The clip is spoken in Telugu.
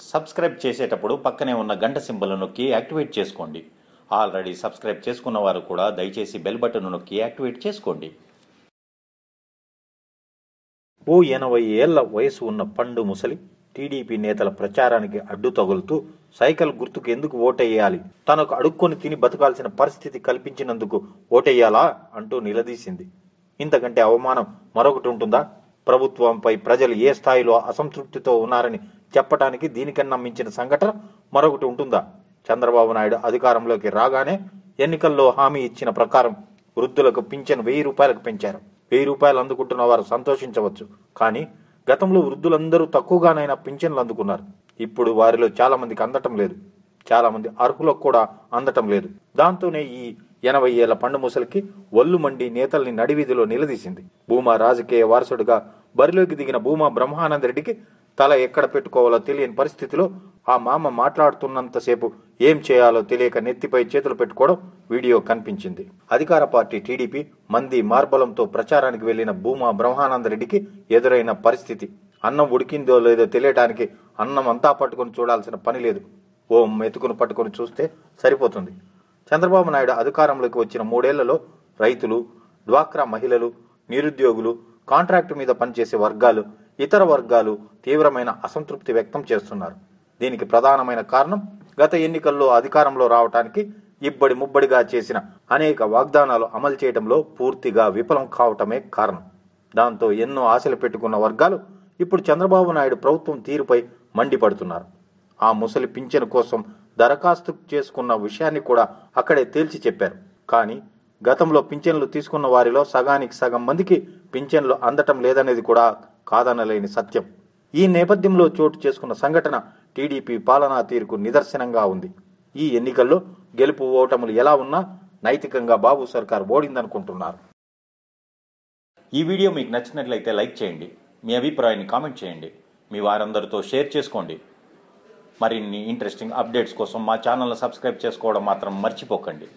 సబ్స్క్రైబ్ చేసేటప్పుడు పక్కనే ఉన్న గంట సింబల్ నొక్కి యాక్టివేట్ చేసుకోండి. ఆల్రెడీ సబ్స్క్రైబ్ చేసుకున్న వారు కూడా దయచేసి బెల్ బటన్ నొక్కి యాక్టివేట్ చేసుకోండి. ఓ 80 ఏళ్ల వయసు ఉన్న పండు ముసలి టీడీపీ నేతల ప్రచారానికి అడ్డు తగులుతూ సైకిల్ గుర్తుకు ఎందుకు ఓటేయాలి, తనకు అడుక్కొని తిని బతకాల్సిన పరిస్థితి కల్పించినందుకు ఓటేయాలా అంటూ నిలదీసింది. ఇంతకంటే అవమానం మరొకటి ఉంటుందా? ప్రభుత్వంపై ప్రజలు ఏ స్థాయిలో అసంతృప్తితో ఉన్నారని చెప్పడానికి దీనికన్నా మించిన సంఘటన మరొకటి ఉంటుందా? చంద్రబాబు నాయుడు అధికారంలోకి రాగానే ఎన్నికల్లో హామీ ఇచ్చిన ప్రకారం వృద్ధులకు పింఛను 1000 రూపాయలకు పెంచారు. 1000 రూపాయలు అందుకుంటున్న వారు సంతోషించవచ్చు, కానీ గతంలో వృద్ధులందరూ తక్కువగానైనా పింఛన్లు అందుకున్నారు. ఇప్పుడు వారిలో చాలా మందికి అందటం లేదు, చాలా మంది అర్హులకు కూడా అందటం లేదు. దాంతోనే ఈ 80 ఏళ్ల పండు ముసలికి ఒళ్ళు మండి నేతల్ని నడివీధిలో నిలదీసింది. భూమా రాజకీయ వారసుడిగా బరిలోకి దిగిన భూమా బ్రహ్మానంద రెడ్డికి తల ఎక్కడ పెట్టుకోవాలో తెలియని పరిస్థితిలో ఆ మామ మాట్లాడుతున్నంతసేపు ఏం చేయాలో తెలియక నెత్తిపై చేతులు పెట్టుకోవడం వీడియో కనిపించింది. అధికార పార్టీ టీడీపీ మంది మార్బలంతో ప్రచారానికి వెళ్లిన భూమా బ్రహ్మానంద రెడ్డికి ఎదురైన పరిస్థితి అన్నం ఉడికిందో లేదో తెలియటానికి అన్నం అంతా పట్టుకుని చూడాల్సిన పని లేదు. ఓ మెతుకును పట్టుకుని చూస్తే సరిపోతుంది. చంద్రబాబు నాయుడు అధికారంలోకి వచ్చిన 3 ఏళ్లలో రైతులు, డ్వాక్రా మహిళలు, నిరుద్యోగులు, కాంట్రాక్టు మీద పనిచేసే వర్గాలు, ఇతర వర్గాలు తీవ్రమైన అసంతృప్తి వ్యక్తం చేస్తున్నారు. దీనికి ప్రధానమైన కారణం గత ఎన్నికల్లో అధికారంలో రావటానికి ఇబ్బడి ముబ్బడిగా చేసిన అనేక వాగ్దానాలు అమలు చేయడంలో పూర్తిగా విఫలం కావటమే కారణం. దాంతో ఎన్నో ఆశలు పెట్టుకున్న వర్గాలు ఇప్పుడు చంద్రబాబు నాయుడు ప్రభుత్వం తీరుపై మండిపడుతున్నారు. ఆ ముసలి పింఛను కోసం దరఖాస్తు చేసుకున్న విషయాన్ని కూడా అక్కడే తేల్చి చెప్పారు. కానీ గతంలో పింఛన్లు తీసుకున్న వారిలో సగానికి సగం మందికి పింఛన్లు అందటం లేదనేది కూడా కాదనలేని సత్యం. ఈ నేపథ్యంలో చోటు చేసుకున్న సంఘటన టీడీపీ పాలనా తీరుకు నిదర్శనంగా ఉంది. ఈ ఎన్నికల్లో గెలుపు ఓటములు ఎలా ఉన్నా నైతికంగా బాబు సర్కార్ ఓడిందనుకుంటున్నారు. ఈ వీడియో మీకు నచ్చినట్లయితే లైక్ చేయండి, మీ అభిప్రాయాన్ని కామెంట్ చేయండి, మీ వారందరితో షేర్ చేసుకోండి. మరిన్ని ఇంట్రెస్టింగ్ అప్డేట్స్ కోసం మా ఛానల్ని సబ్స్క్రైబ్ చేసుకోవడం మాత్రం మర్చిపోకండి.